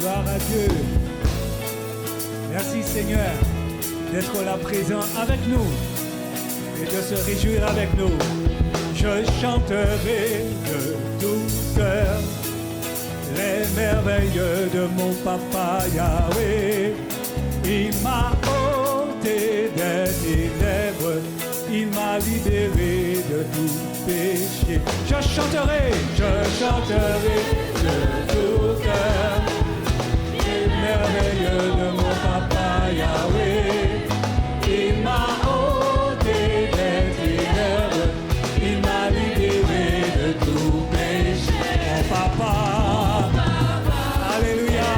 Gloire à Dieu. Merci Seigneur d'être là présent avec nous et de se réjouir avec nous. Je chanterai de tout cœur les merveilles de mon papa Yahweh. Il m'a ôté des ténèbres, il m'a libéré de tout péché. Je chanterai de tout cœur les merveilles de mon papa Yahweh. Il m'a ôté des ténèbres, il m'a libéré de tout péché. Mon papa, alléluia,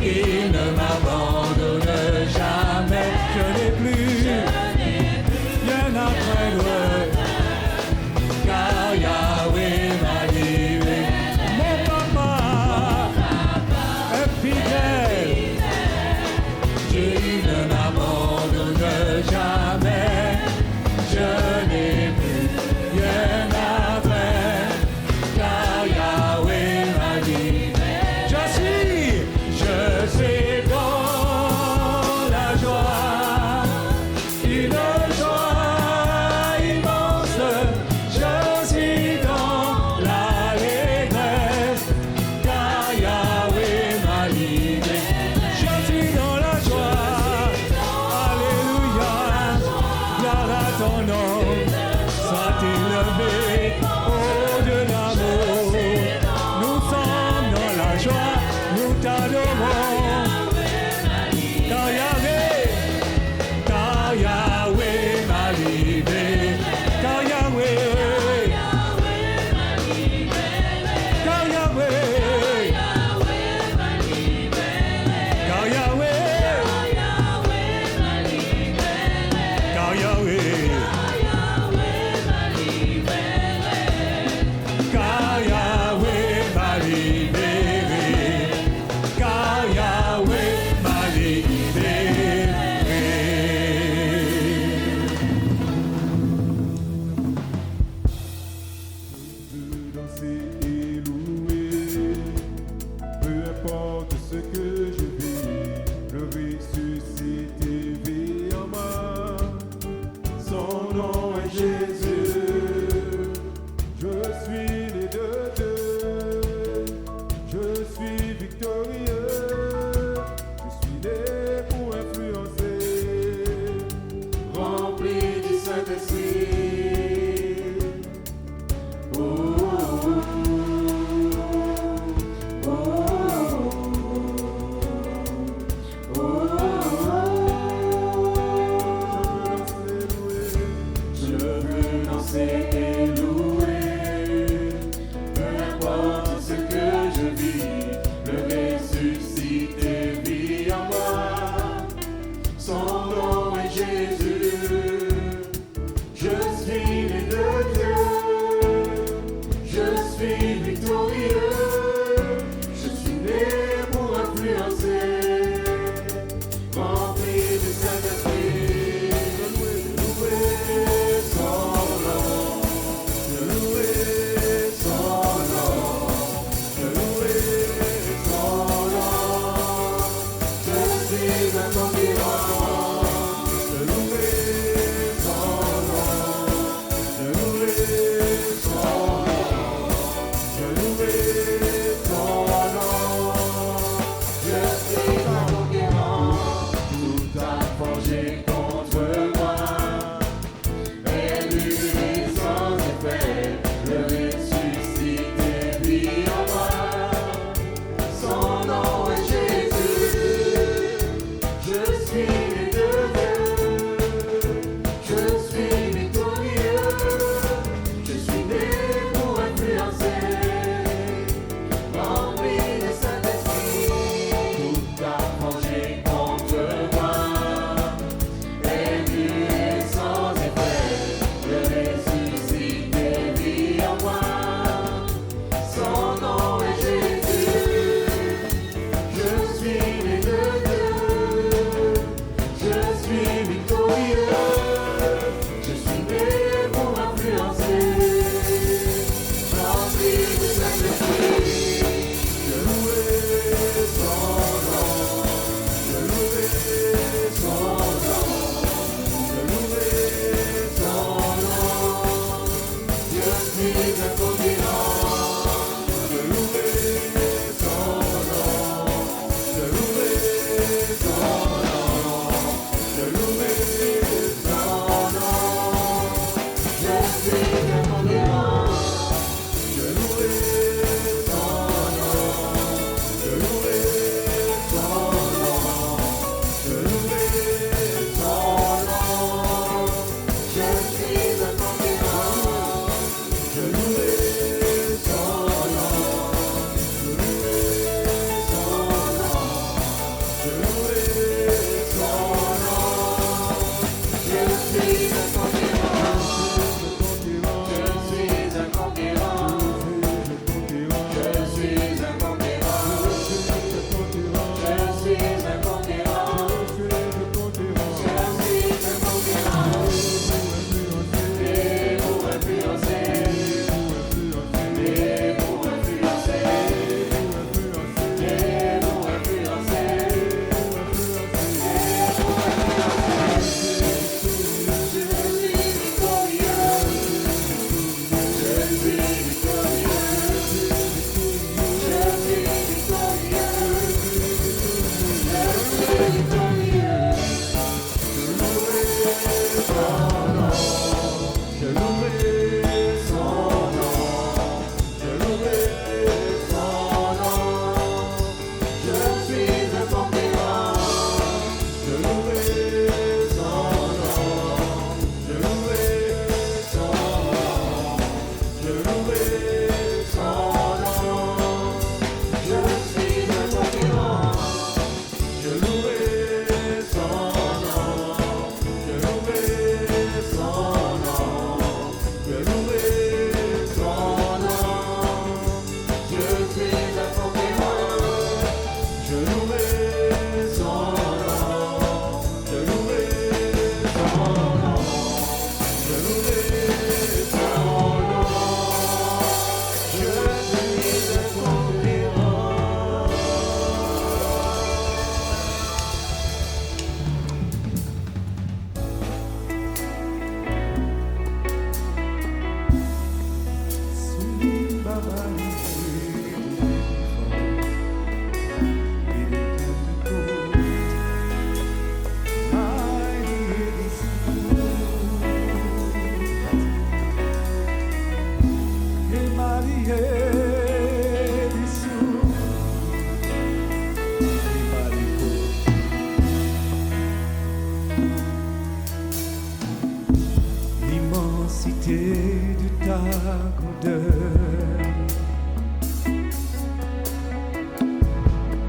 il ne m'abandonne jamais. Je n'ai plus rien à craindre, car Yahweh m'a libéré.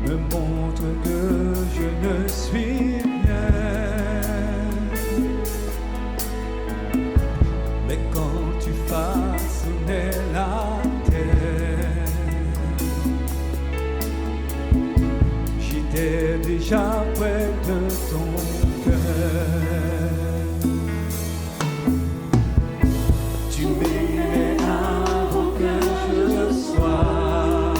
me montre que je ne suis rien. Mais quand tu façonnais la terre, j'étais déjà près de ton cœur. Tu m'aimais avant que je sois,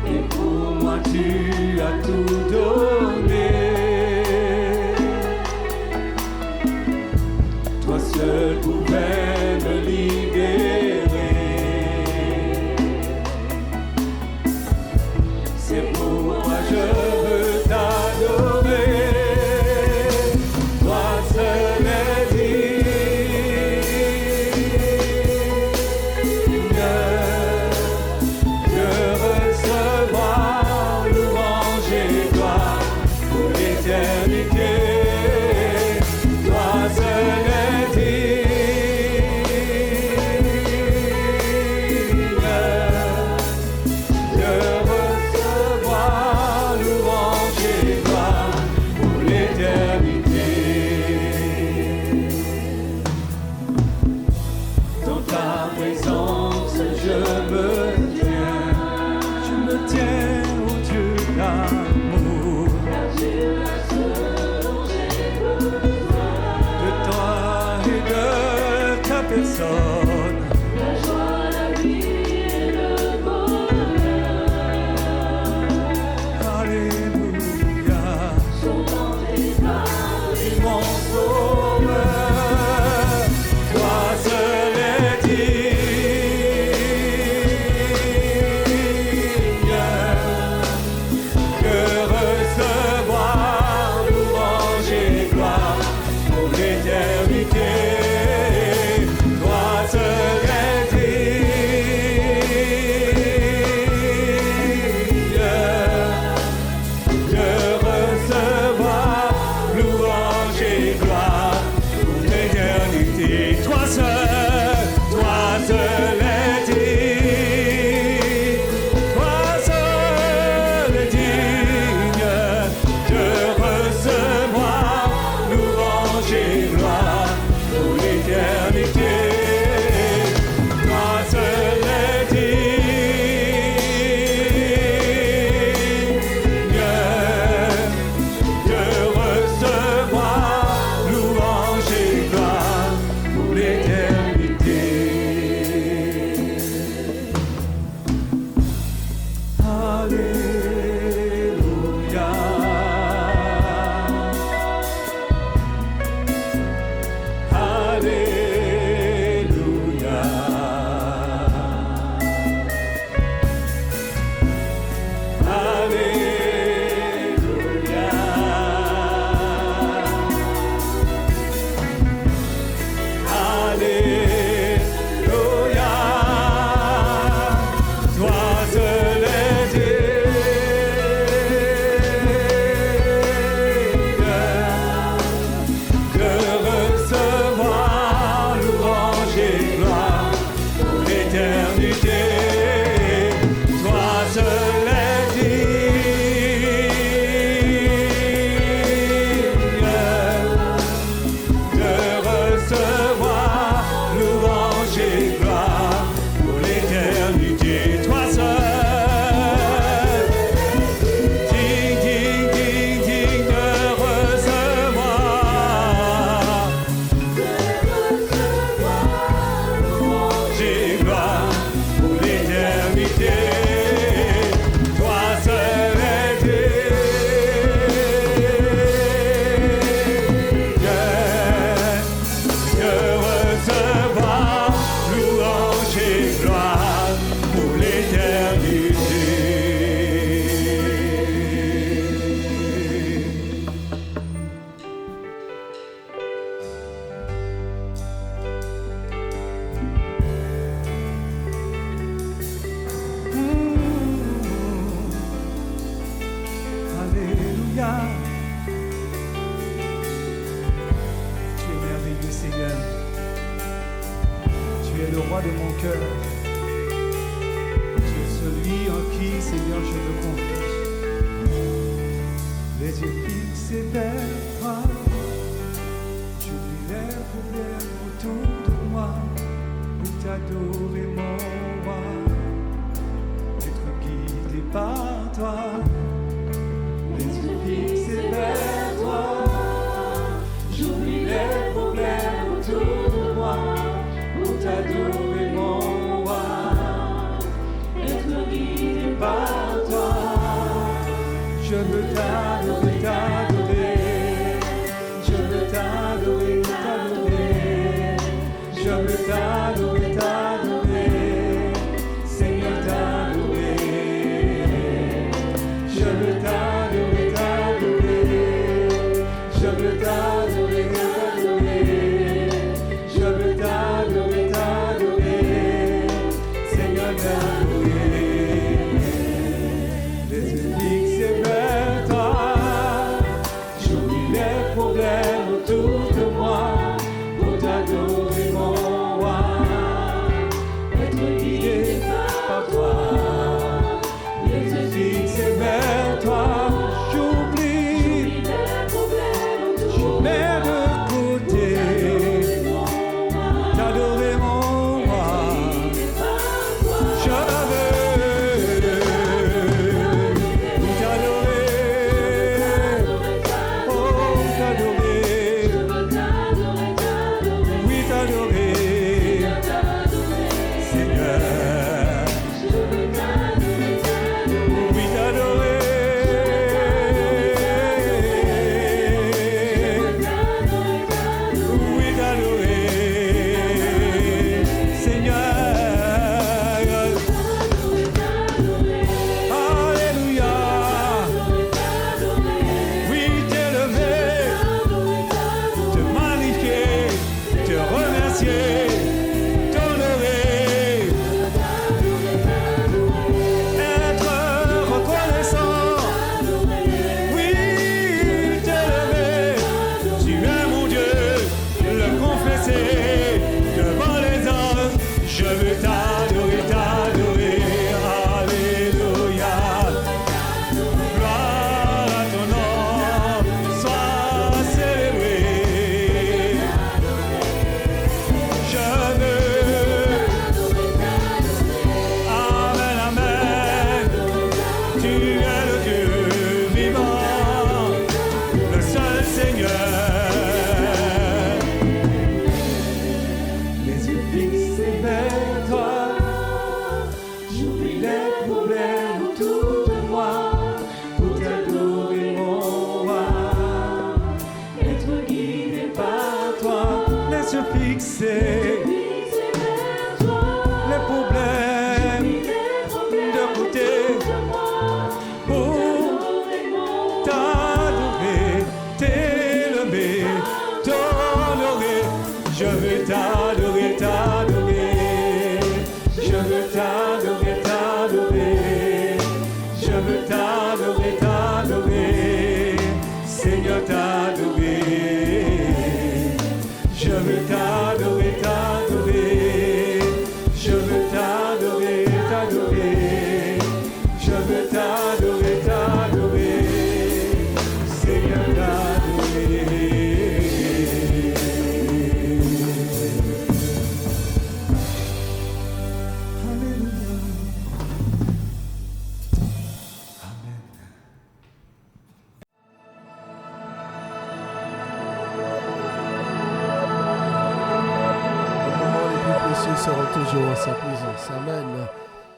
et pour moi tu as tout donné. Toi seul pouvais me libérer. C'est pourquoi je veux t'adorer. Toi seul est digne de recevoir louange.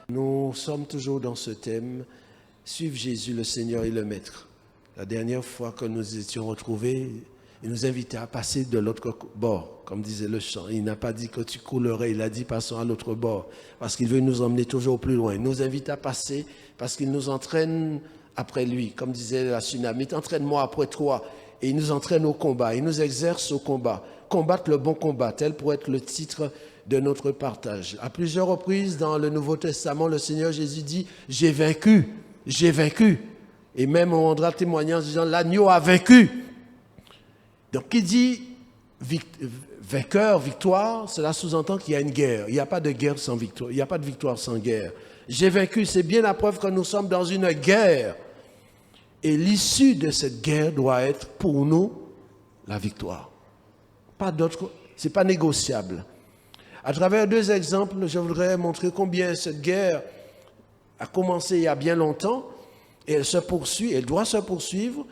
Nous sommes toujours dans ce thème, suivre Jésus, le Seigneur et le Maître. La dernière fois que nous étions retrouvés, il nous invitait à passer de l'autre bord, comme disait le chant. Il n'a pas dit que tu coulerais, il a dit passons à l'autre bord, parce qu'il veut nous emmener toujours plus loin. Il nous invite à passer parce qu'il nous entraîne après lui, comme disait la Tsunami, entraîne-moi après toi. Et il nous entraîne au combat, il nous exerce au combat. Combattre le bon combat, tel pourrait être le titre de notre partage. À plusieurs reprises dans le Nouveau Testament, le Seigneur Jésus dit « J'ai vaincu, j'ai vaincu ». Et même on rendra témoignage en disant « L'agneau a vaincu ». Donc qui dit vainqueur, victoire, cela sous-entend qu'il y a une guerre. Il n'y a pas de guerre sans victoire, il n'y a pas de victoire sans guerre. J'ai vaincu, c'est bien la preuve que nous sommes dans une guerre. Et l'issue de cette guerre doit être pour nous la victoire. Pas d'autre, c'est pas négociable. À travers deux exemples, je voudrais montrer combien cette guerre a commencé il y a bien longtemps et elle se poursuit, elle doit se poursuivre,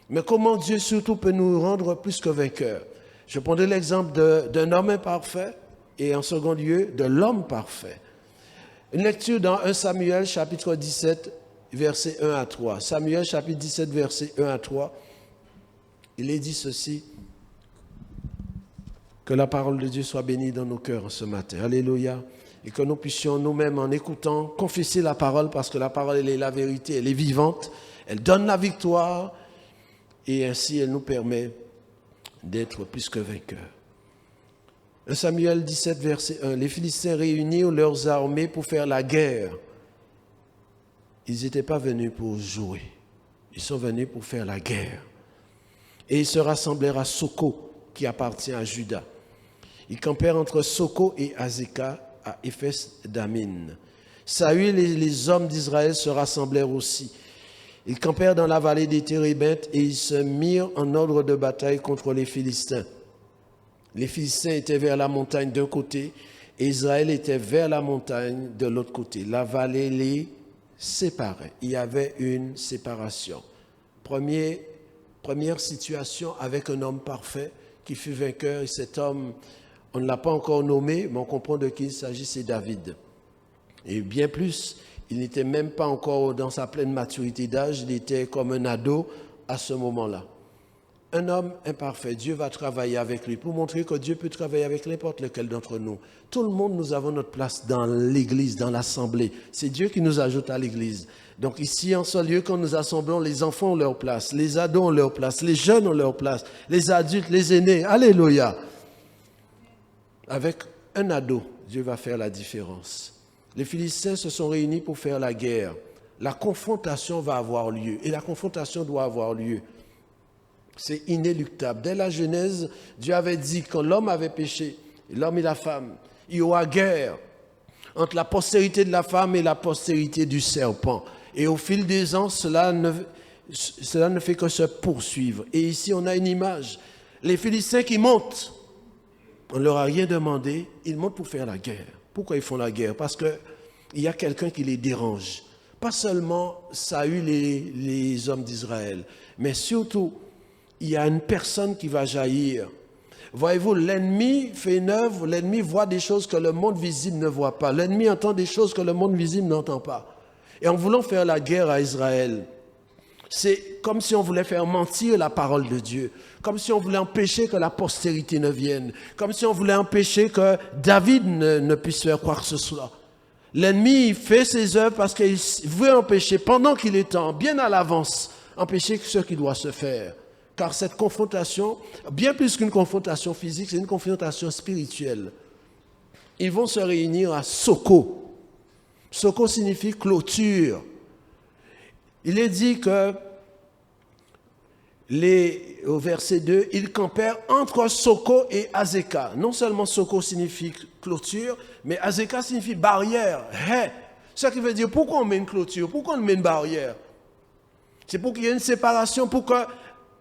mais comment Dieu surtout peut nous rendre plus que vainqueurs. Je prendrai l'exemple d'un homme imparfait et en second lieu de l'homme parfait. Une lecture dans 1 Samuel chapitre 17, versets 1 à 3. Samuel chapitre 17, versets 1 à 3. Il est dit ceci. Que la parole de Dieu soit bénie dans nos cœurs ce matin. Alléluia. Et que nous puissions nous-mêmes, en écoutant, confesser la parole, parce que la parole, elle est la vérité, elle est vivante, elle donne la victoire, et ainsi elle nous permet d'être plus que vainqueurs. 1 Samuel 17, verset 1. Les Philistins réunirent leurs armées pour faire la guerre. Ils n'étaient pas venus pour jouer. Ils sont venus pour faire la guerre. Et ils se rassemblèrent à Soko, qui appartient à Juda. Ils campèrent entre Soko et Azekah, à Éphes Damin. Saül et les hommes d'Israël se rassemblèrent aussi. Ils campèrent dans la vallée des Térébintes et ils se mirent en ordre de bataille contre les Philistins. Les Philistins étaient vers la montagne d'un côté et Israël était vers la montagne de l'autre côté. La vallée les séparait. Il y avait une séparation. Première situation avec un homme parfait qui fut vainqueur. Et cet homme, on ne l'a pas encore nommé, mais on comprend de qui il s'agit, c'est David. Et bien plus, il n'était même pas encore dans sa pleine maturité d'âge, il était comme un ado à ce moment-là. Un homme imparfait, Dieu va travailler avec lui pour montrer que Dieu peut travailler avec n'importe lequel d'entre nous. Tout le monde, nous avons notre place dans l'église, dans l'assemblée. C'est Dieu qui nous ajoute à l'église. Donc ici, en ce lieu, quand nous assemblons, les enfants ont leur place, les ados ont leur place, les jeunes ont leur place, les adultes, les aînés. Alléluia. Avec un ado, Dieu va faire la différence. Les Philistins se sont réunis pour faire la guerre. La confrontation va avoir lieu et la confrontation doit avoir lieu. C'est inéluctable. Dès la Genèse, Dieu avait dit que quand l'homme avait péché, l'homme et la femme, il y aura guerre entre la postérité de la femme et la postérité du serpent. Et au fil des ans, cela ne fait que se poursuivre. Et ici, on a une image. Les Philistins qui montent, on ne leur a rien demandé, ils montent pour faire la guerre. Pourquoi ils font la guerre? Parce qu'il y a quelqu'un qui les dérange. Pas seulement Saül et les hommes d'Israël, mais surtout, il y a une personne qui va jaillir. Voyez-vous, l'ennemi fait une œuvre, l'ennemi voit des choses que le monde visible ne voit pas. L'ennemi entend des choses que le monde visible n'entend pas. Et en voulant faire la guerre à Israël, c'est comme si on voulait faire mentir la parole de Dieu, comme si on voulait empêcher que la postérité ne vienne, comme si on voulait empêcher que David ne puisse faire quoi que ce soit. L'ennemi fait ses œuvres parce qu'il veut empêcher, pendant qu'il est temps, bien à l'avance, empêcher ce qui doit se faire. Car cette confrontation, bien plus qu'une confrontation physique, c'est une confrontation spirituelle. Ils vont se réunir à Soko. Soko signifie clôture. Il est dit que, au verset 2, ils campèrent entre Soko et Azekah. Non seulement Soko signifie clôture, mais Azekah signifie barrière, haie. Ce qui veut dire, pourquoi on met une clôture? Pourquoi on met une barrière? C'est pour qu'il y ait une séparation, pour que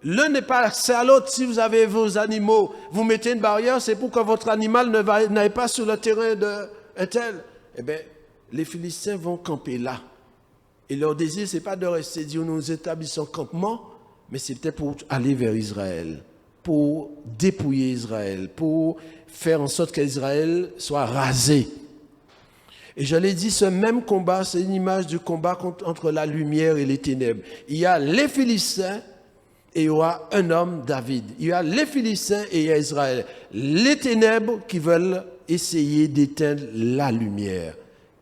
l'un n'est pas accès à l'autre. Si vous avez vos animaux, vous mettez une barrière, c'est pour que votre animal n'aille pas sur le terrain d'un tel. Eh bien, les Philistins vont camper là. Et leur désir, ce n'est pas de rester, dire nous établissons campement, mais c'est peut-être pour aller vers Israël, pour dépouiller Israël, pour faire en sorte qu'Israël soit rasé. Et je l'ai dit, ce même combat, c'est une image du combat entre la lumière et les ténèbres. Il y a les Philistins et il y aura un homme, David. Il y a les Philistins et il y a Israël. Les ténèbres qui veulent essayer d'éteindre la lumière.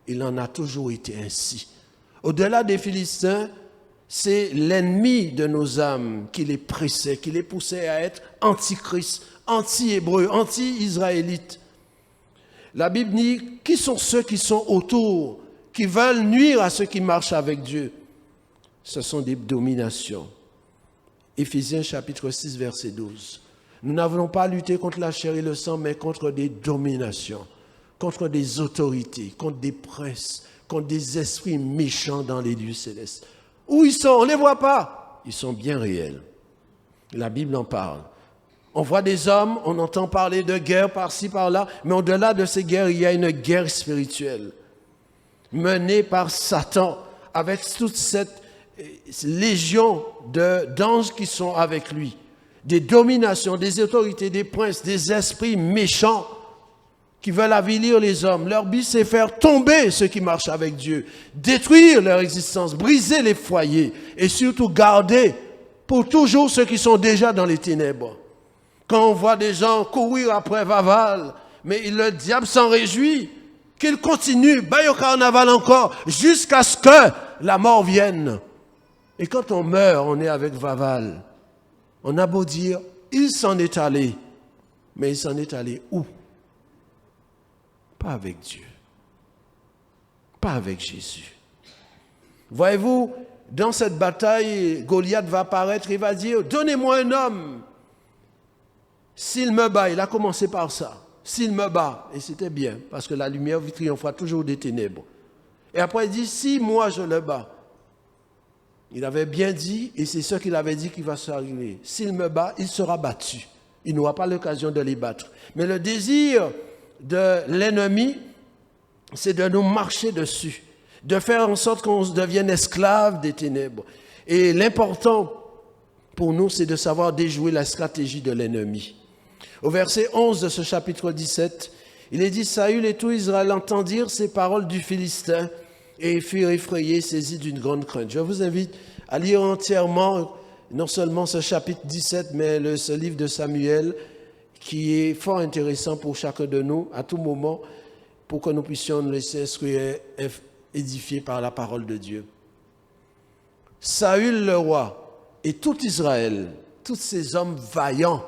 Il en a toujours été ainsi. Au-delà des Philistins, c'est l'ennemi de nos âmes qui les pressait, qui les poussait à être antichrist, anti-hébreux, anti-israélites. La Bible dit, qui sont ceux qui sont autour, qui veulent nuire à ceux qui marchent avec Dieu? Ce sont des dominations. Éphésiens chapitre 6, verset 12. Nous n'avons pas à lutter contre la chair et le sang, mais contre des dominations, contre des autorités, contre des princes, contre des esprits méchants dans les lieux célestes. Où ils sont? On ne les voit pas. Ils sont bien réels. La Bible en parle. On voit des hommes, on entend parler de guerre par-ci, par-là, mais au-delà de ces guerres, il y a une guerre spirituelle menée par Satan, avec toute cette légion d'anges qui sont avec lui, des dominations, des autorités, des princes, des esprits méchants qui veulent avilir les hommes. Leur but, c'est faire tomber ceux qui marchent avec Dieu, détruire leur existence, briser les foyers et surtout garder pour toujours ceux qui sont déjà dans les ténèbres. Quand on voit des gens courir après Vaval, mais le diable s'en réjouit, qu'il continue, baille au carnaval encore, jusqu'à ce que la mort vienne. Et quand on meurt, on est avec Vaval. On a beau dire, il s'en est allé. Mais il s'en est allé où? pas avec Dieu, pas avec Jésus. Voyez-vous, dans cette bataille, Goliath va apparaître, il va dire, donnez-moi un homme. S'il me bat, il a commencé par ça. S'il me bat, et c'était bien, parce que la lumière triomphera toujours des ténèbres. Et après, il dit, si moi je le bats, il avait bien dit, et c'est ce qu'il avait dit qui va se arriver. S'il me bat, il sera battu. Il n'aura pas l'occasion de les battre. Mais le désir de l'ennemi, c'est de nous marcher dessus, de faire en sorte qu'on devienne esclave des ténèbres. Et l'important pour nous, c'est de savoir déjouer la stratégie de l'ennemi. Au verset 11 de ce chapitre 17, il est dit, Saül et tout Israël entendirent ces paroles du Philistin et furent effrayés, saisis d'une grande crainte. Je vous invite à lire entièrement, non seulement ce chapitre 17, mais ce livre de Samuel, qui est fort intéressant pour chacun de nous, à tout moment, pour que nous puissions nous laisser instruire, édifier par la parole de Dieu. Saül le roi et tout Israël, tous ces hommes vaillants,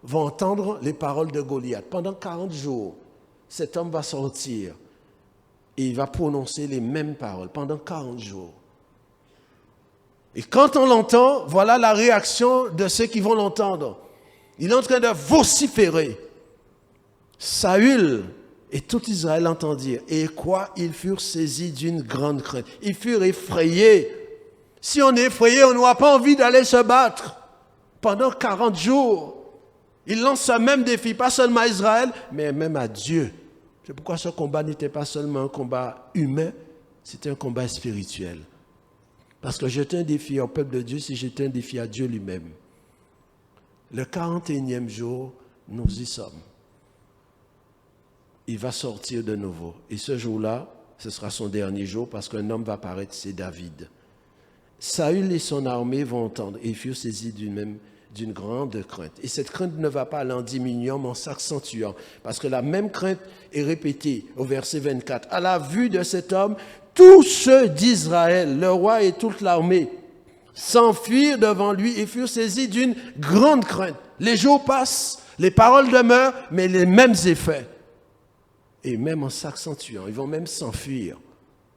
vont entendre les paroles de Goliath. Pendant 40 jours, cet homme va sortir et il va prononcer les mêmes paroles pendant 40 jours. Et quand on l'entend, voilà la réaction de ceux qui vont l'entendre. Il est en train de vociférer. Saül et tout Israël entendirent. Et quoi? Ils furent saisis d'une grande crainte. Ils furent effrayés. Si on est effrayé, on n'aura pas envie d'aller se battre pendant 40 jours. Il lance ce même défi, pas seulement à Israël, mais même à Dieu. C'est pourquoi ce combat n'était pas seulement un combat humain, c'était un combat spirituel. Parce que j'étais un défi au peuple de Dieu, si j'étais un défi à Dieu lui-même. Le 41e jour, nous y sommes. Il va sortir de nouveau. Et ce jour-là, ce sera son dernier jour, parce qu'un homme va apparaître, c'est David. Saül et son armée vont entendre, et ils furent saisis d'une grande crainte. Et cette crainte ne va pas aller en diminuant, mais en s'accentuant. Parce que la même crainte est répétée au verset 24. À la vue de cet homme, tous ceux d'Israël, le roi et toute l'armée, s'enfuirent devant lui et furent saisis d'une grande crainte. Les jours passent, les paroles demeurent, mais les mêmes effets. Et même en s'accentuant, ils vont même s'enfuir.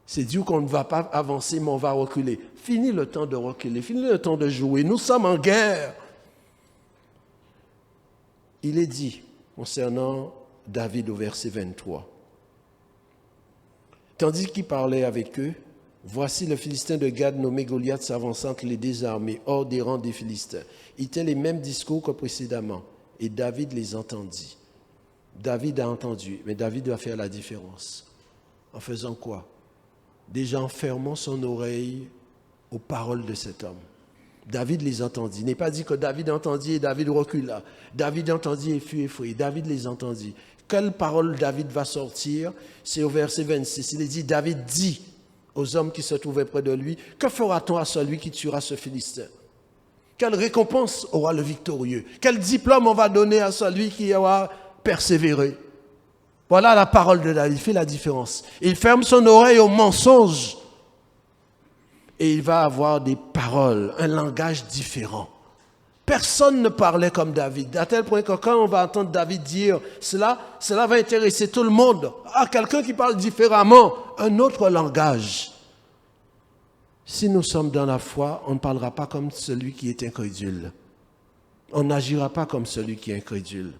C'est Dieu qu'on ne va pas avancer, mais on va reculer. Fini le temps de reculer, fini le temps de jouer. Nous sommes en guerre. Il est dit, concernant David au verset 23, tandis qu'il parlait avec eux, voici le Philistin de Gad nommé Goliath s'avançant entre les deux armées hors des rangs des Philistins. Il tient les mêmes discours que précédemment, et David les entendit. David a entendu, mais David doit faire la différence. En faisant quoi? Déjà en fermant son oreille aux paroles de cet homme. David les entendit. Il n'est pas dit que David entendit et David recula. David entendit et fut effrayé. David les entendit. Quelle parole David va sortir? C'est au verset 26. Il est dit, David dit aux hommes qui se trouvaient près de lui, que fera-t-on à celui qui tuera ce Philistin? Quelle récompense aura le victorieux? Quel diplôme on va donner à celui qui aura persévéré? Voilà la parole de David, il fait la différence. Il ferme son oreille aux mensonges. Et il va avoir des paroles, un langage différent. Personne ne parlait comme David, à tel point que quand on va entendre David dire cela va intéresser tout le monde. Ah, quelqu'un qui parle différemment, un autre langage. Si nous sommes dans la foi, on ne parlera pas comme celui qui est incrédule. On n'agira pas comme celui qui est incrédule.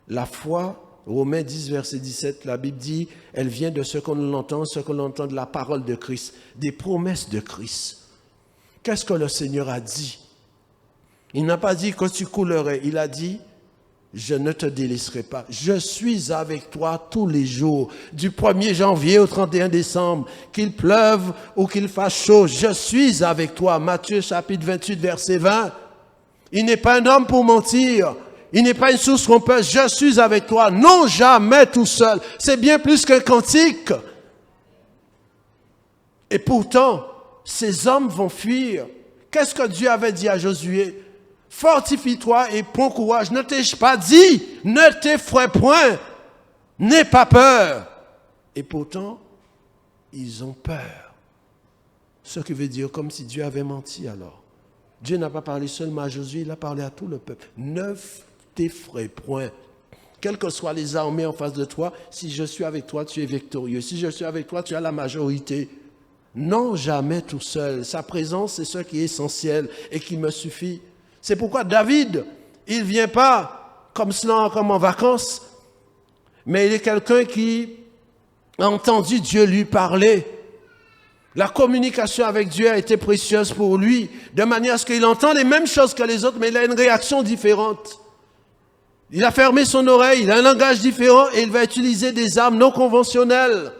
La foi, Romains 10, verset 17, la Bible dit, elle vient de ce qu'on entend de la parole de Christ, des promesses de Christ. Qu'est-ce que le Seigneur a dit? Il n'a pas dit que tu coulerais, il a dit, je ne te délaisserai pas. Je suis avec toi tous les jours, du 1er janvier au 31 décembre, qu'il pleuve ou qu'il fasse chaud, je suis avec toi. Matthieu chapitre 28, verset 20. Il n'est pas un homme pour mentir. Il n'est pas une source trompeuse. Je suis avec toi. Non, jamais tout seul. C'est bien plus qu'un cantique. Et pourtant, ces hommes vont fuir. Qu'est-ce que Dieu avait dit à Josué? Fortifie-toi et prends courage. Ne t'ai-je pas dit? Ne t'effraie point. N'aie pas peur. Et pourtant, ils ont peur. Ce qui veut dire comme si Dieu avait menti alors. Dieu n'a pas parlé seulement à Josué, il a parlé à tout le peuple. Ne t'effraie point. Quelles que soient les armées en face de toi, si je suis avec toi, tu es victorieux. Si je suis avec toi, tu as la majorité. Non, jamais tout seul. Sa présence, c'est ce qui est essentiel et qui me suffit. C'est pourquoi David, il ne vient pas comme cela, comme en vacances, mais il est quelqu'un qui a entendu Dieu lui parler. La communication avec Dieu a été précieuse pour lui, de manière à ce qu'il entend les mêmes choses que les autres, mais il a une réaction différente. Il a fermé son oreille, il a un langage différent et il va utiliser des armes non conventionnelles.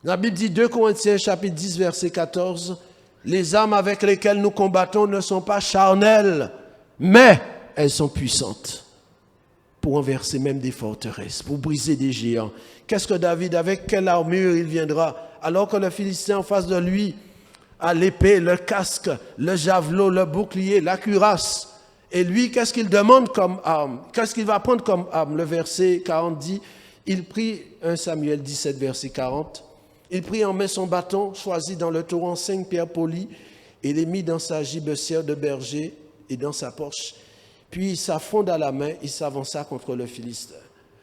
La Bible dit 2 Corinthiens chapitre 10 verset 14, « Les armes avec lesquelles nous combattons ne sont pas charnelles, mais elles sont puissantes pour renverser même des forteresses, pour briser des géants. » Qu'est-ce que David, avec quelle armure il viendra? Alors que le Philistin en face de lui a l'épée, le casque, le javelot, le bouclier, la cuirasse. Et lui, qu'est-ce qu'il demande comme arme? Qu'est-ce qu'il va prendre comme arme? Le verset 40 dit, il prit, 1 Samuel 17, verset 40, il prit en main son bâton, choisit dans le torrent 5 pierres polies, et les mit dans sa gibecière de berger et dans sa poche. Puis, sa fronde à la main, il s'avança contre le Philistin.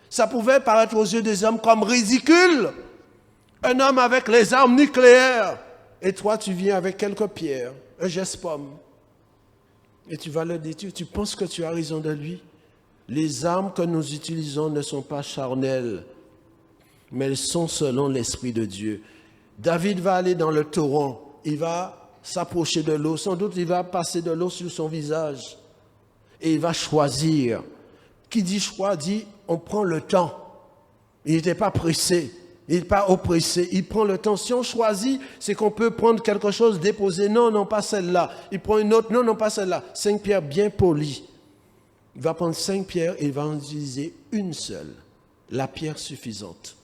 Ça pouvait paraître aux yeux des hommes comme ridicule. Un homme avec les armes nucléaires. Et toi, tu viens avec quelques pierres, un geste-pomme. Et tu vas le détruire. Tu penses que tu as raison de lui. Les armes que nous utilisons ne sont pas charnelles, mais elles sont selon l'Esprit de Dieu. David va aller dans le torrent. Il va s'approcher de l'eau. Sans doute, il va passer de l'eau sur son visage. Et il va choisir. Qui dit choix dit on prend le temps. Il n'était pas pressé. Il n'est pas oppressé. Il prend le temps. Si on choisit, c'est qu'on peut prendre quelque chose, déposer. Non, non, pas celle-là. Il prend une autre. Non, non, pas celle-là. 5 pierres bien polies. Il va prendre 5 pierres et il va en utiliser une seule. La pierre suffisante.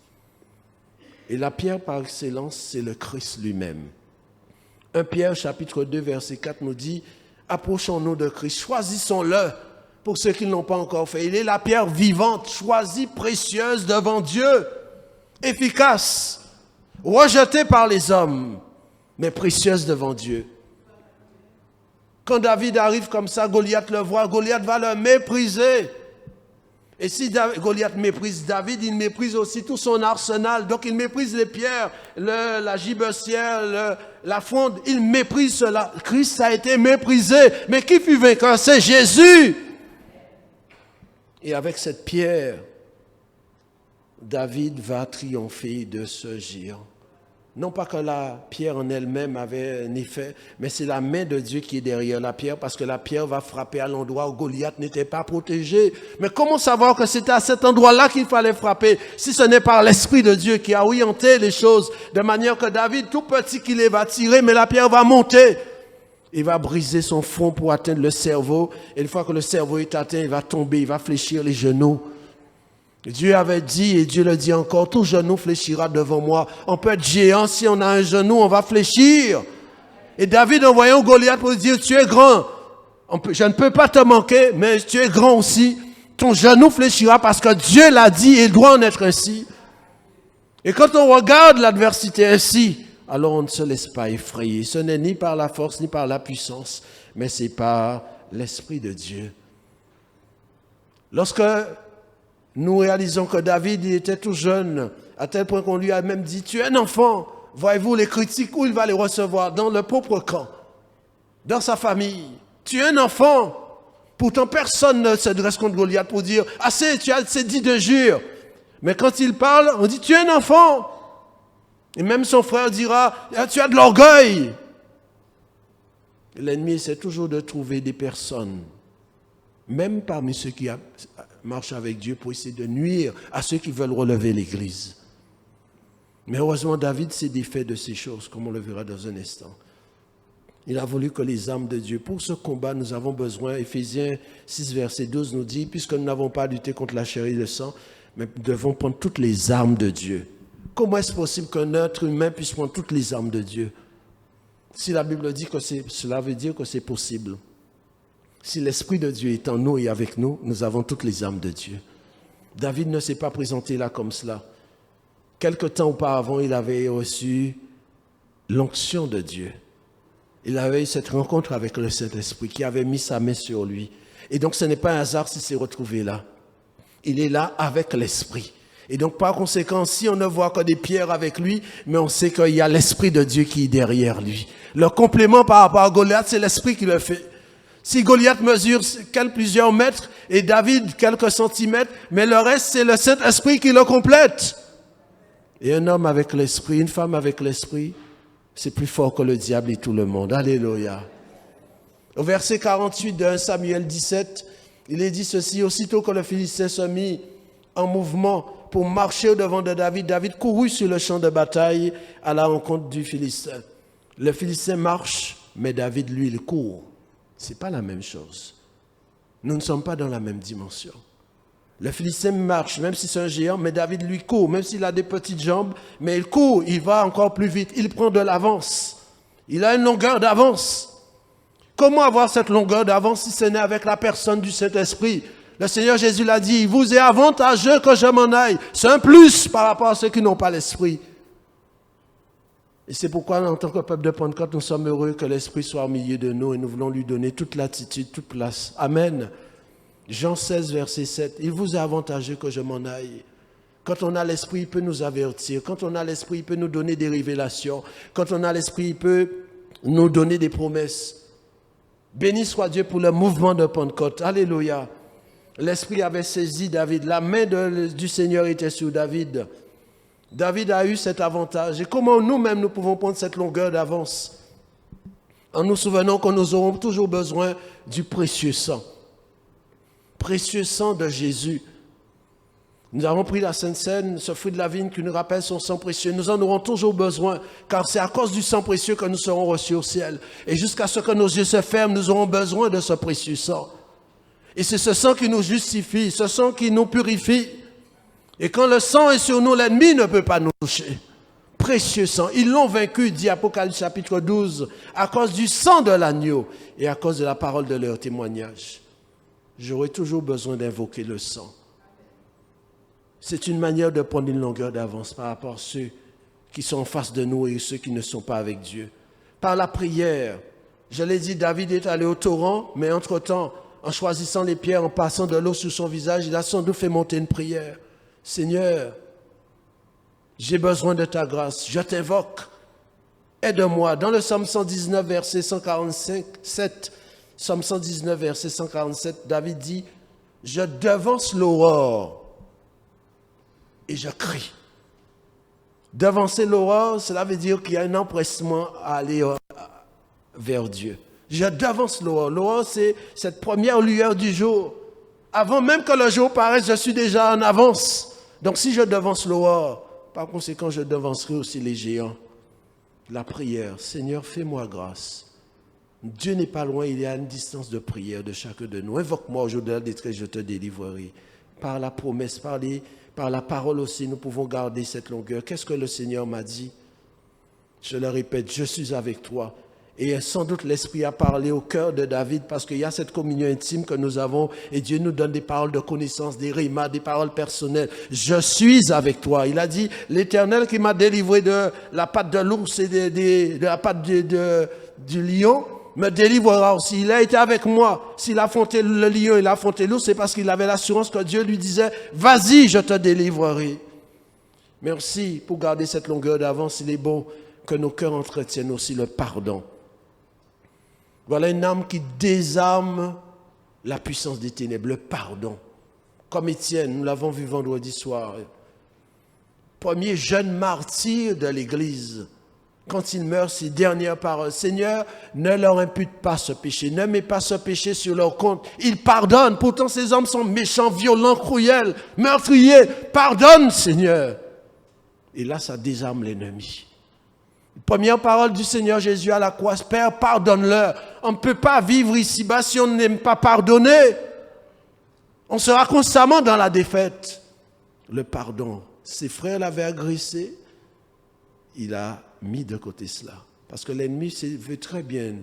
Et la pierre par excellence, c'est le Christ lui-même. 1 Pierre chapitre 2, verset 4 nous dit « Approchons-nous de Christ, choisissons-le pour ceux qui ne l'ont pas encore fait. Il est la pierre vivante, choisie, précieuse devant Dieu, efficace, rejetée par les hommes, mais précieuse devant Dieu. » Quand David arrive comme ça, Goliath le voit, Goliath va le mépriser. Et si Goliath méprise David, il méprise aussi tout son arsenal. Donc il méprise les pierres, la gibecière, la fronde. Il méprise cela. Christ a été méprisé. Mais qui fut vainqueur? C'est Jésus. Et avec cette pierre, David va triompher de ce géant. Non pas que la pierre en elle-même avait un effet, mais c'est la main de Dieu qui est derrière la pierre, parce que la pierre va frapper à l'endroit où Goliath n'était pas protégé. Mais comment savoir que c'était à cet endroit-là qu'il fallait frapper, si ce n'est par l'Esprit de Dieu qui a orienté les choses, de manière que David, tout petit qu'il est, va tirer, mais la pierre va monter. Il va briser son front pour atteindre le cerveau, et une fois que le cerveau est atteint, il va tomber, il va fléchir les genoux. Dieu avait dit, et Dieu le dit encore, tout genou fléchira devant moi. On peut être géant, si on a un genou, on va fléchir. Et David, en voyant Goliath, pour dire, tu es grand. Je ne peux pas te manquer, mais tu es grand aussi. Ton genou fléchira parce que Dieu l'a dit et il doit en être ainsi. Et quand on regarde l'adversité ainsi, alors on ne se laisse pas effrayer. Ce n'est ni par la force, ni par la puissance, mais c'est par l'Esprit de Dieu. Lorsque nous réalisons que David, il était tout jeune, à tel point qu'on lui a même dit, tu es un enfant. Voyez-vous les critiques, où il va les recevoir? Dans le propre camp, dans sa famille. Tu es un enfant. Pourtant, personne ne se dresse contre Goliath pour dire, assez, tu as assez dit de jure. Mais quand il parle, on dit, tu es un enfant. Et même son frère dira, tu as de l'orgueil. L'ennemi essaie toujours de trouver des personnes, même parmi ceux qui marchent avec Dieu, pour essayer de nuire à ceux qui veulent relever l'Église. Mais heureusement, David s'est défait de ces choses, comme on le verra dans un instant. Il a voulu que les armes de Dieu, pour ce combat, nous avons besoin, Éphésiens 6, verset 12 nous dit, puisque nous n'avons pas à lutter contre la chair et le sang, mais nous devons prendre toutes les armes de Dieu. Comment est-ce possible qu'un être humain puisse prendre toutes les armes de Dieu? Si la Bible dit que cela veut dire que c'est possible. Si l'Esprit de Dieu est en nous et avec nous, nous avons toutes les armes de Dieu. David ne s'est pas présenté là comme cela. Quelque temps auparavant, il avait reçu l'onction de Dieu. Il avait eu cette rencontre avec le Saint-Esprit qui avait mis sa main sur lui. Et donc, ce n'est pas un hasard s'il s'est retrouvé là. Il est là avec l'Esprit. Et donc, par conséquent, si on ne voit que des pierres avec lui, mais on sait qu'il y a l'Esprit de Dieu qui est derrière lui. Le complément par rapport à Goliath, c'est l'Esprit qui le fait. Si Goliath mesure plusieurs mètres et David quelques centimètres, mais le reste, c'est le Saint-Esprit qui le complète. Et un homme avec l'Esprit, une femme avec l'Esprit, c'est plus fort que le diable et tout le monde. Alléluia. Au verset 48 de 1 Samuel 17, il est dit ceci: aussitôt que le Philistin se mit en mouvement pour marcher au-devant de David, David courut sur le champ de bataille à la rencontre du Philistin. Le Philistin marche, mais David, lui, il court. Ce n'est pas la même chose. Nous ne sommes pas dans la même dimension. Le Philistin marche, même si c'est un géant, mais David, lui, court. Même s'il a des petites jambes, mais il court, il va encore plus vite. Il prend de l'avance. Il a une longueur d'avance. Comment avoir cette longueur d'avance si ce n'est avec la personne du Saint-Esprit? Le Seigneur Jésus l'a dit: il vous est avantageux que je m'en aille. C'est un plus par rapport à ceux qui n'ont pas l'Esprit. Et c'est pourquoi, en tant que peuple de Pentecôte, nous sommes heureux que l'Esprit soit au milieu de nous et nous voulons lui donner toute latitude, toute place. Amen. Jean 16, verset 7. Il vous est avantageux que je m'en aille. Quand on a l'Esprit, il peut nous avertir. Quand on a l'Esprit, il peut nous donner des révélations. Quand on a l'Esprit, il peut nous donner des promesses. Béni soit Dieu pour le mouvement de Pentecôte. Alléluia. L'Esprit avait saisi David. La main du Seigneur était sur David. David a eu cet avantage. Et comment nous-mêmes, nous pouvons prendre cette longueur d'avance? En nous souvenant que nous aurons toujours besoin du précieux sang. Précieux sang de Jésus. Nous avons pris la Sainte Seine, ce fruit de la vigne qui nous rappelle son sang précieux. Nous en aurons toujours besoin, car c'est à cause du sang précieux que nous serons reçus au ciel. Et jusqu'à ce que nos yeux se ferment, nous aurons besoin de ce précieux sang. Et c'est ce sang qui nous justifie, ce sang qui nous purifie. Et quand le sang est sur nous, l'ennemi ne peut pas nous toucher. Précieux sang. Ils l'ont vaincu, dit Apocalypse chapitre 12, à cause du sang de l'agneau et à cause de la parole de leur témoignage. J'aurai toujours besoin d'invoquer le sang. C'est une manière de prendre une longueur d'avance par rapport à ceux qui sont en face de nous et ceux qui ne sont pas avec Dieu. Par la prière, je l'ai dit, David est allé au torrent, mais entre-temps, en choisissant les pierres, en passant de l'eau sur son visage, il a sans doute fait monter une prière. Seigneur, j'ai besoin de ta grâce, je t'invoque, aide-moi. Dans le psaume 119, verset 147, psaume 119, verset 147, David dit, je devance l'aurore et je crie. Devancer l'aurore, cela veut dire qu'il y a un empressement à aller vers Dieu. Je devance l'aurore. L'aurore, c'est cette première lueur du jour. Avant même que le jour paraisse, je suis déjà en avance. Donc si je devance l'aurore, par conséquent, je devancerai aussi les géants. La prière, Seigneur, fais-moi grâce. Dieu n'est pas loin, il y a une distance de prière de chacun de nous. Invoque-moi aujourd'hui de la détresse, je te délivrerai. Par la promesse, par la parole aussi, nous pouvons garder cette longueur. Qu'est-ce que le Seigneur m'a dit? Je le répète, je suis avec toi. Et sans doute l'Esprit a parlé au cœur de David parce qu'il y a cette communion intime que nous avons et Dieu nous donne des paroles de connaissance, des rimas, des paroles personnelles. Je suis avec toi. Il a dit, l'Éternel qui m'a délivré de la patte de l'ours et de la patte du lion me délivrera aussi. Il a été avec moi. S'il a affronté le lion, il a affronté l'ours, c'est parce qu'il avait l'assurance que Dieu lui disait, vas-y, je te délivrerai. Merci pour garder cette longueur d'avance. Il est bon que nos cœurs entretiennent aussi le pardon. Voilà une âme qui désarme la puissance des ténèbres, le pardon. Comme Étienne, nous l'avons vu vendredi soir. Premier jeune martyr de l'Église. Quand il meurt, ses dernières paroles, Seigneur, ne leur impute pas ce péché, ne mets pas ce péché sur leur compte. Ils pardonnent, pourtant ces hommes sont méchants, violents, cruels, meurtriers. Pardonne, Seigneur. Et là, ça désarme l'ennemi. Première parole du Seigneur Jésus à la croix, Père, pardonne-leur. On ne peut pas vivre ici-bas si on n'aime pas pardonner. On sera constamment dans la défaite. Le pardon, ses frères l'avaient agressé, il a mis de côté cela. Parce que l'ennemi veut très bien,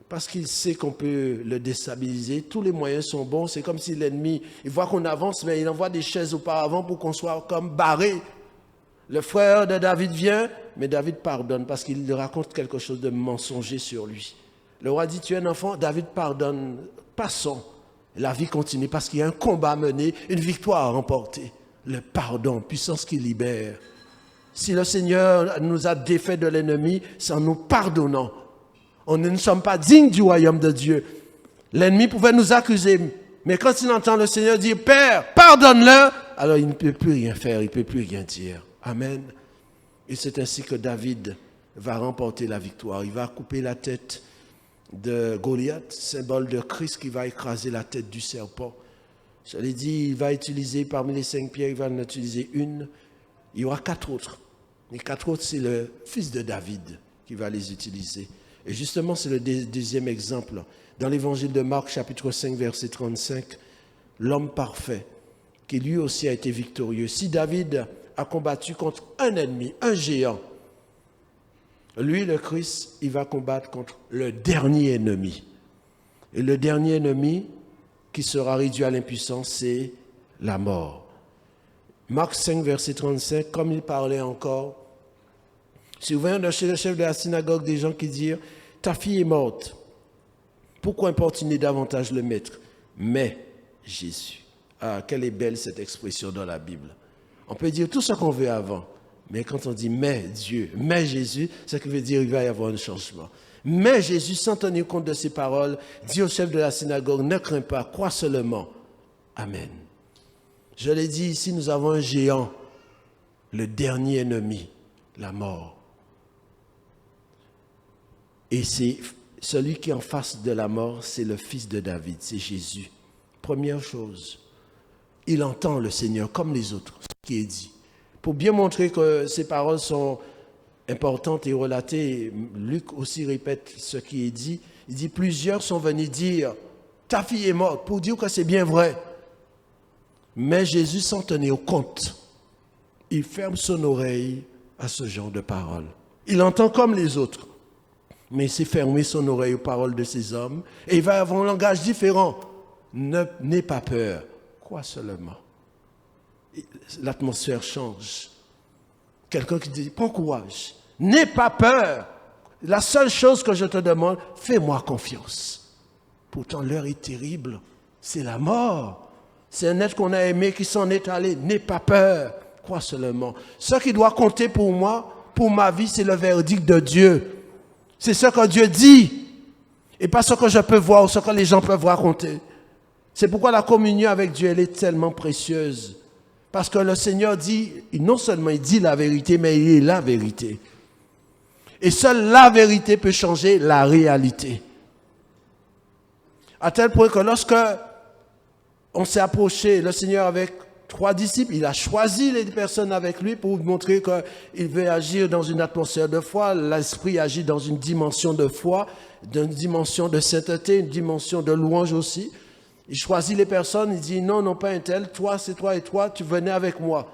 parce qu'il sait qu'on peut le déstabiliser, tous les moyens sont bons. C'est comme si l'ennemi, il voit qu'on avance, mais il envoie des chaises auparavant pour qu'on soit comme barré. Le frère de David vient, mais David pardonne parce qu'il raconte quelque chose de mensonger sur lui. Le roi dit, tu es un enfant, David pardonne, passons. La vie continue parce qu'il y a un combat à mener, une victoire à remporter. Le pardon, puissance qui libère. Si le Seigneur nous a défaits de l'ennemi, c'est en nous pardonnant. On ne sommes pas dignes du royaume de Dieu. L'ennemi pouvait nous accuser, mais quand il entend le Seigneur dire « Père, pardonne-le », alors il ne peut plus rien faire, il ne peut plus rien dire. Amen. Et c'est ainsi que David va remporter la victoire. Il va couper la tête de Goliath, symbole de Christ qui va écraser la tête du serpent. Je l'ai dit, il va utiliser parmi les 5 pierres, il va en utiliser une. Il y aura 4 autres. Les 4 autres, c'est le fils de David qui va les utiliser. Et justement, c'est le deuxième exemple. Dans l'évangile de Marc, chapitre 5, verset 35, l'homme parfait, qui lui aussi a été victorieux. Si David a combattu contre un ennemi, un géant, lui, le Christ, il va combattre contre le dernier ennemi. Et le dernier ennemi qui sera réduit à l'impuissance, c'est la mort. Marc 5, verset 35, comme il parlait encore, souvent chez le chef de la synagogue des gens qui disent « Ta fille est morte, pourquoi importuner davantage le maître ?» Mais Jésus. Ah, quelle est belle cette expression dans la Bible. On peut dire tout ce qu'on veut avant, mais quand on dit « mais Dieu »,« mais Jésus », ça veut dire qu'il va y avoir un changement. Mais Jésus, sans tenir compte de ses paroles, dit au chef de la synagogue « Ne crains pas, crois seulement. » Amen. Je l'ai dit ici, nous avons un géant, le dernier ennemi, la mort. Et c'est celui qui est en face de la mort, c'est le fils de David, c'est Jésus. Première chose, il entend le Seigneur comme les autres, ce qui est dit. Pour bien montrer que ces paroles sont importantes et relatées, Luc aussi répète ce qui est dit. Il dit, plusieurs sont venus dire, ta fille est morte, pour dire que c'est bien vrai. Mais Jésus s'en tenait au compte. Il ferme son oreille à ce genre de paroles. Il entend comme les autres, mais il s'est fermé son oreille aux paroles de ces hommes et il va avoir un langage différent. N'aie pas peur, crois seulement. L'atmosphère change. Quelqu'un qui dit, prends courage, n'aie pas peur. La seule chose que je te demande, fais-moi confiance. Pourtant, l'heure est terrible, c'est la mort. C'est un être qu'on a aimé qui s'en est allé. N'aie pas peur, crois seulement. Ce qui doit compter pour moi, pour ma vie, c'est le verdict de Dieu. C'est ce que Dieu dit et pas ce que je peux voir ou ce que les gens peuvent raconter. C'est pourquoi la communion avec Dieu, elle est tellement précieuse. Parce que le Seigneur dit, non seulement il dit la vérité, mais il est la vérité. Et seule la vérité peut changer la réalité. À tel point que lorsque on s'est approché, le Seigneur avec 3 disciples, il a choisi les personnes avec lui pour montrer qu'il veut agir dans une atmosphère de foi. L'Esprit agit dans une dimension de foi, d'une dimension de sainteté, une dimension de louange aussi. Il choisit les personnes, il dit non, pas un tel, toi, c'est toi et toi, tu venais avec moi.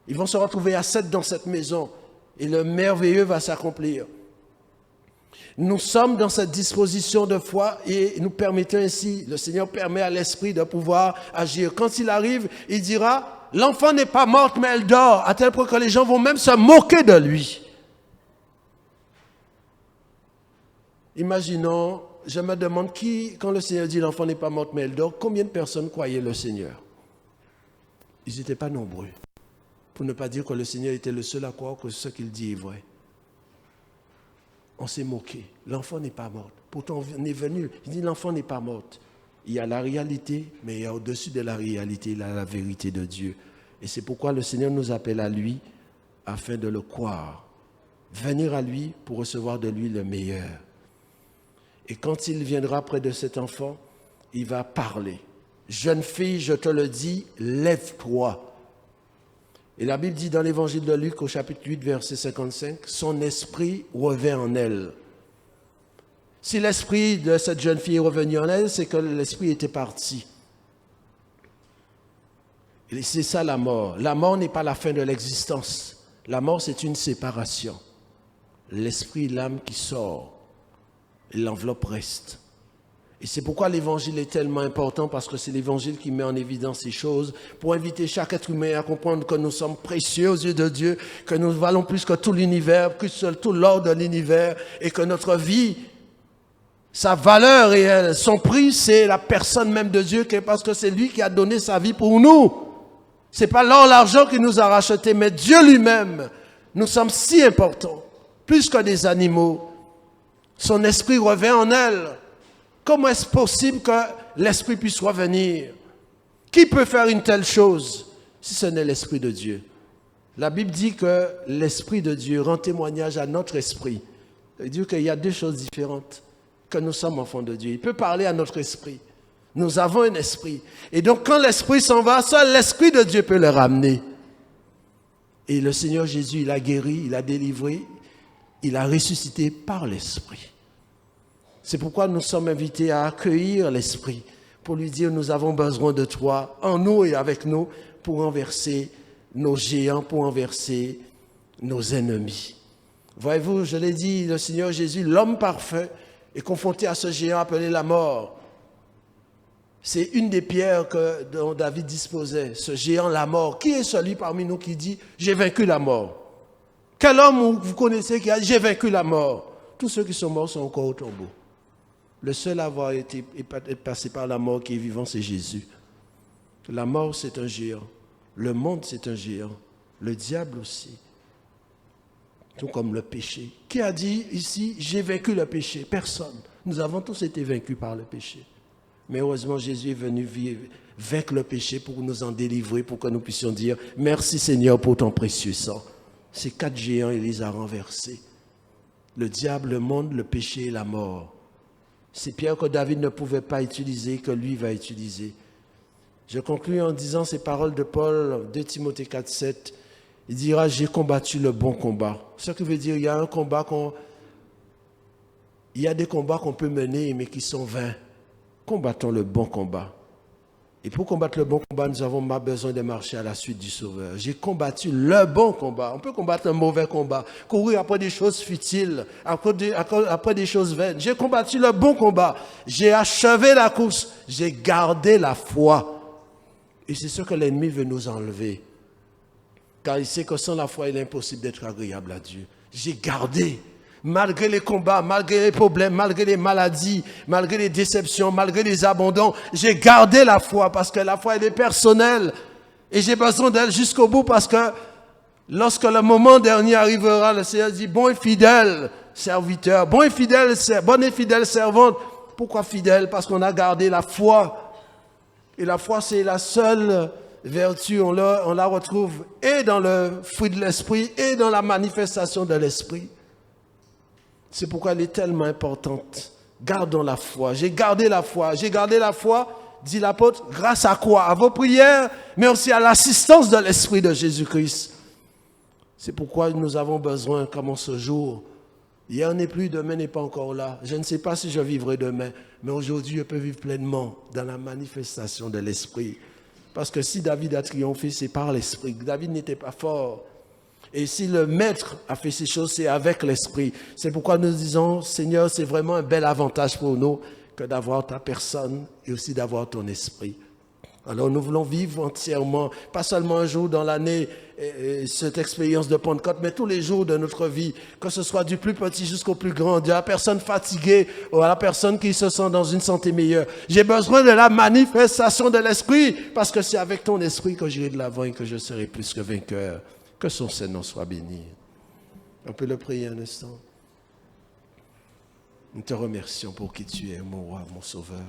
Ils vont se retrouver à 7 dans cette maison et le merveilleux va s'accomplir. Nous sommes dans cette disposition de foi et nous permettons ainsi, le Seigneur permet à l'Esprit de pouvoir agir. Quand il arrive, il dira, l'enfant n'est pas morte mais elle dort, à tel point que les gens vont même se moquer de lui. Imaginons, je me demande quand le Seigneur dit l'enfant n'est pas morte mais elle dort, combien de personnes croyaient le Seigneur? Ils n'étaient pas nombreux. Pour ne pas dire que le Seigneur était le seul à croire que ce qu'il dit est vrai. On s'est moqué. L'enfant n'est pas morte. Pourtant, on est venu. Il dit l'enfant n'est pas morte. Il y a la réalité, mais il y a au-dessus de la réalité, il y a la vérité de Dieu. Et c'est pourquoi le Seigneur nous appelle à lui afin de le croire. Venir à lui pour recevoir de lui le meilleur. Et quand il viendra près de cet enfant, il va parler. Jeune fille, je te le dis, lève-toi. Et la Bible dit dans l'évangile de Luc au chapitre 8, verset 55, son esprit revint en elle. Si l'esprit de cette jeune fille est revenu en elle, c'est que l'esprit était parti. Et c'est ça la mort. La mort n'est pas la fin de l'existence. La mort, c'est une séparation. L'esprit, l'âme qui sort, et l'enveloppe reste. Et c'est pourquoi l'évangile est tellement important, parce que c'est l'évangile qui met en évidence ces choses, pour inviter chaque être humain à comprendre que nous sommes précieux aux yeux de Dieu, que nous valons plus que tout l'univers, plus que tout l'or de l'univers, et que notre vie, Sa valeur et son prix, c'est la personne même de Dieu, parce que c'est lui qui a donné sa vie pour nous. C'est pas l'or, l'argent qui nous a rachetés, mais Dieu lui-même. Nous sommes si importants, plus que des animaux. Son esprit revient en elle. Comment est-ce possible que l'esprit puisse revenir? Qui peut faire une telle chose si ce n'est l'esprit de Dieu? La Bible dit que l'esprit de Dieu rend témoignage à notre esprit. Ça veut dire qu'il y a deux choses différentes, que nous sommes enfants de Dieu. Il peut parler à notre esprit. Nous avons un esprit. Et donc quand l'esprit s'en va, seul l'esprit de Dieu peut le ramener. Et le Seigneur Jésus, il a guéri, il a délivré, il a ressuscité par l'esprit. C'est pourquoi nous sommes invités à accueillir l'esprit, pour lui dire, nous avons besoin de toi, en nous et avec nous, pour renverser nos géants, pour renverser nos ennemis. Voyez-vous, je l'ai dit, le Seigneur Jésus, l'homme parfait, est confronté à ce géant appelé la mort. C'est une des pierres dont David disposait, ce géant, la mort. Qui est celui parmi nous qui dit, j'ai vaincu la mort? Quel homme vous connaissez qui a dit, j'ai vaincu la mort? Tous ceux qui sont morts sont encore au tombeau. Le seul à avoir été passé par la mort qui est vivant, c'est Jésus. La mort, c'est un géant. Le monde, c'est un géant. Le diable aussi. Tout comme le péché. Qui a dit ici, j'ai vaincu le péché? Personne. Nous avons tous été vaincus par le péché. Mais heureusement, Jésus est venu vaincre le péché pour nous en délivrer, pour que nous puissions dire, merci Seigneur pour ton précieux sang. Ces 4 géants, il les a renversés. Le diable, le monde, le péché et la mort. Ces pierres que David ne pouvait pas utiliser, que lui va utiliser. Je conclus en disant ces paroles de Paul, 2 Timothée 4, 7. Il dira, j'ai combattu le bon combat. Ce qui veut dire, il y a des combats qu'on peut mener, mais qui sont vains. Combattons le bon combat. Et pour combattre le bon combat, nous avons besoin de marcher à la suite du Sauveur. J'ai combattu le bon combat. On peut combattre un mauvais combat, courir après des choses futiles, après des choses vaines. J'ai combattu le bon combat. J'ai achevé la course. J'ai gardé la foi. Et c'est ce que l'ennemi veut nous enlever. Car il sait que sans la foi, il est impossible d'être agréable à Dieu. J'ai gardé. Malgré les combats, malgré les problèmes, malgré les maladies, malgré les déceptions, malgré les abandons, j'ai gardé la foi parce que la foi, elle est personnelle. Et j'ai besoin d'elle jusqu'au bout parce que lorsque le moment dernier arrivera, le Seigneur dit, bon et fidèle serviteur, bonne et fidèle servante. Pourquoi fidèle? Parce qu'on a gardé la foi. Et la foi, c'est la seule vertu, on la retrouve et dans le fruit de l'esprit et dans la manifestation de l'esprit. C'est pourquoi elle est tellement importante. Gardons la foi. J'ai gardé la foi. J'ai gardé la foi, dit l'apôtre, grâce à quoi? À vos prières, mais aussi à l'assistance de l'Esprit de Jésus-Christ. C'est pourquoi nous avons besoin, comme en ce jour. Hier n'est plus, demain n'est pas encore là. Je ne sais pas si je vivrai demain, mais aujourd'hui, je peux vivre pleinement dans la manifestation de l'Esprit. Parce que si David a triomphé, c'est par l'Esprit. David n'était pas fort. Et si le Maître a fait ces choses, c'est avec l'Esprit. C'est pourquoi nous disons, Seigneur, c'est vraiment un bel avantage pour nous que d'avoir ta personne et aussi d'avoir ton Esprit. Alors nous voulons vivre entièrement, pas seulement un jour dans l'année, cette expérience de Pentecôte, mais tous les jours de notre vie, que ce soit du plus petit jusqu'au plus grand, de la personne fatiguée ou à la personne qui se sent dans une santé meilleure. J'ai besoin de la manifestation de l'Esprit, parce que c'est avec ton Esprit que j'irai de l'avant et que je serai plus que vainqueur. Que son Seigneur soit béni. On peut le prier un instant. Nous te remercions pour qui tu es, mon roi, mon sauveur.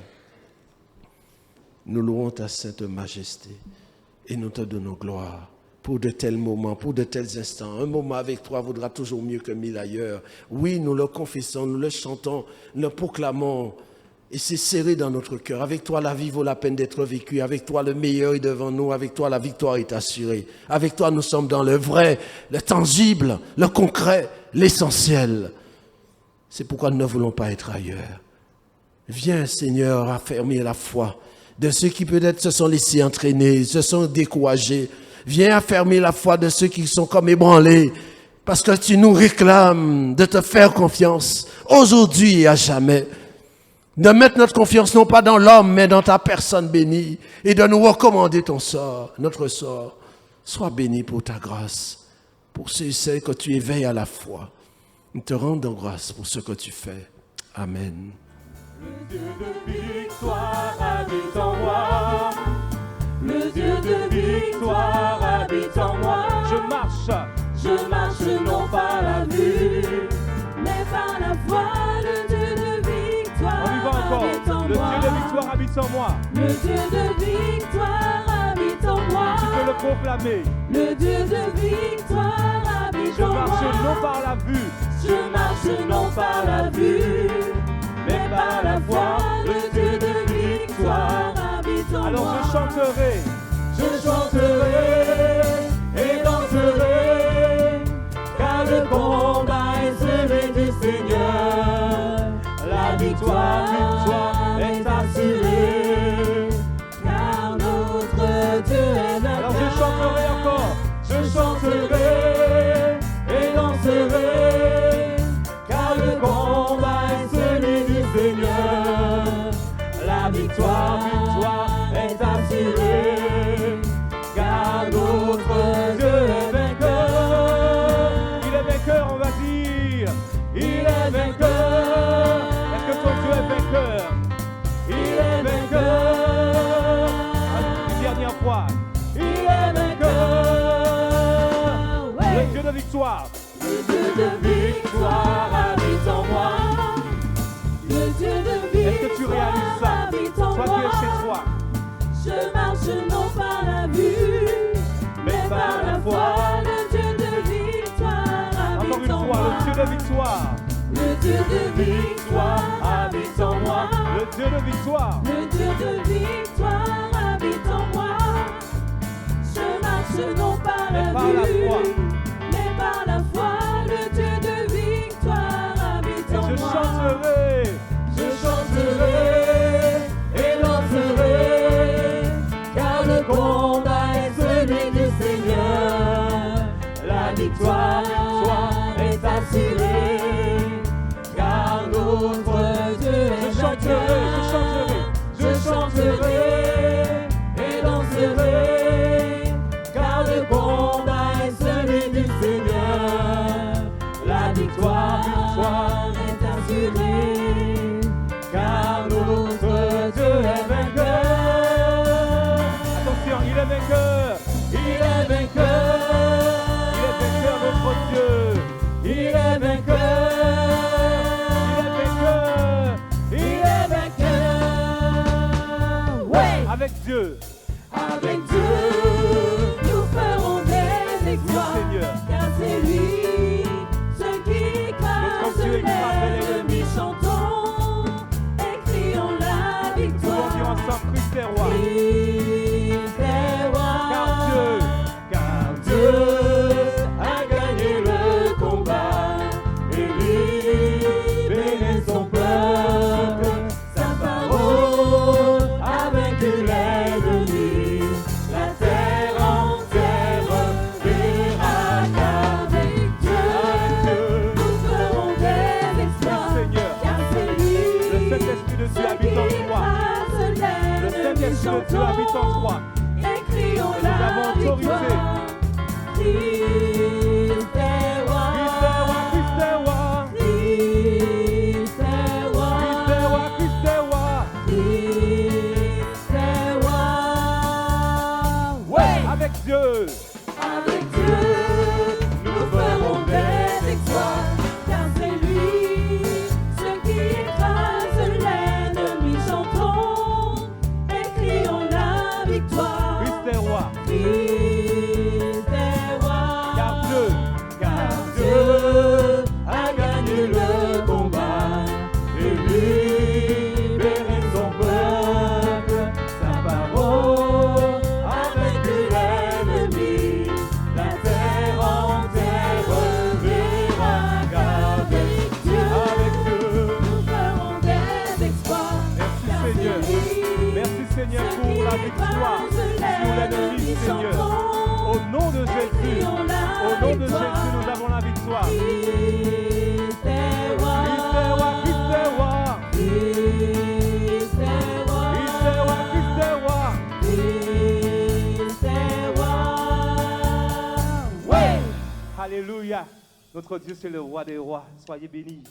Nous louons ta sainte majesté et nous te donnons gloire pour de tels moments, pour de tels instants. Un moment avec toi vaudra toujours mieux que 1000 ailleurs. Oui, nous le confessons, nous le chantons, nous le proclamons. Et c'est serré dans notre cœur. Avec toi, la vie vaut la peine d'être vécue. Avec toi, le meilleur est devant nous. Avec toi, la victoire est assurée. Avec toi, nous sommes dans le vrai, le tangible, le concret, l'essentiel. C'est pourquoi nous ne voulons pas être ailleurs. Viens, Seigneur, affermir la foi de ceux qui peut-être se sont laissés entraîner, se sont découragés. Viens affermir la foi de ceux qui sont comme ébranlés. Parce que tu nous réclames de te faire confiance aujourd'hui et à jamais. De mettre notre confiance non pas dans l'homme, mais dans ta personne bénie. Et de nous recommander ton sort, notre sort. Sois béni pour ta grâce, pour ceux et celles que tu éveilles à la foi. Nous te rendons grâce pour ce que tu fais. Amen. Le Dieu de victoire habite en moi. Le Dieu de victoire habite en moi. Je marche non par la vue, mais par la foi. Le Dieu de victoire habite en moi. Le Dieu de victoire habite en moi. Le Dieu de victoire habite en moi. Tu peux le proclamer. Le Dieu de victoire habite en moi. Je marche non par la vue. Je marche non par la vue, mais par la foi. Le Dieu de victoire habite en moi. Alors je chanterai et danserai, car le combat est celui du Seigneur. La victoire est assurée, car notre Dieu est vainqueur. Alors je chanterai encore. Je chanterai et danserai, car le combat est celui du Seigneur. La victoire est assurée, car notre Dieu est vainqueur. Il est vainqueur, on va dire. Il est vainqueur. Est-ce que ton Dieu est vainqueur? Il est vainqueur. Une dernière fois. Il est vainqueur. Le Dieu de victoire. Le Dieu de victoire habite en moi. Le Dieu de victoire. Est-ce que tu réalises ça? Habite en Toi qui moi. es chez toi. Je marche non par la vue, mais par la foi. Le Dieu de victoire habite Encore une en fois, moi. le Dieu de victoire. Le Dieu de victoire habite en moi. Le Dieu de victoire. Le Dieu de victoire habite en moi. Je marche non par Mais la par la vue, foi. mais par la foi. Le Dieu de victoire habite en Je moi. chanterai. Et danserai, car le combat est celui du Seigneur. La victoire est assurée, car notre Dieu est vainqueur. Je chanterai et danserai, car le combat est celui du Seigneur. La victoire est assurée, car notre Dieu est vainqueur. Attention, il est vainqueur. Il est vainqueur. Il est vainqueur, notre Dieu. Il est vainqueur. Il est vainqueur. Il est vainqueur. Ouais. Avec Dieu. Avec Dieu, nous ferons des exploits. Oui, Seigneur. Car c'est lui, ceux qui Notre Dieu écrasent écrase l'ennemi. Chantons et crions la Nous victoire. allons dire ensemble, Christ est roi. Christ est roi. Car Dieu a gagné le combat et libéré son peuple. Sa parole a vaincu l'ennemi. La terre entière verra qu'avec Dieu, nous ferons des exploits. Seigneur. Car c'est lui, Le Saint-Esprit de Dieu habite en toi. Le Saint-Esprit de Dieu habite en toi. Et crions Nous avons la autorité. victoire. Christ est roi. Christ est roi. Christ est roi. Christ est roi. Christ est roi. Christ est roi. Ouais. Avec Dieu. Avec Dieu, nous ferons des exploits, car c'est lui, ceux qui écrasent l'ennemi. Chantons et crions la victoire. Christ est roi. Christ est roi. Car Dieu a gagné le combat et libéré son peuple. Sa parole a vaincu l'ennemi. La terre entière verra qu'avec Dieu, nous ferons des exploits. Merci Car c'est Seigneur. lui, Merci Seigneur ceux pour la qui victoire écrasent sur l'ennemi, Seigneur. chantons Au nom de Jésus. crions la Au nom de victoire. Jésus, nous avons la victoire. Christ est roi. Christ est roi. Christ est roi. Christ est roi. Christ est roi. Christ est roi. Christ est roi. Ouais. Alléluia. Notre Dieu, c'est le roi des rois. Soyez bénis.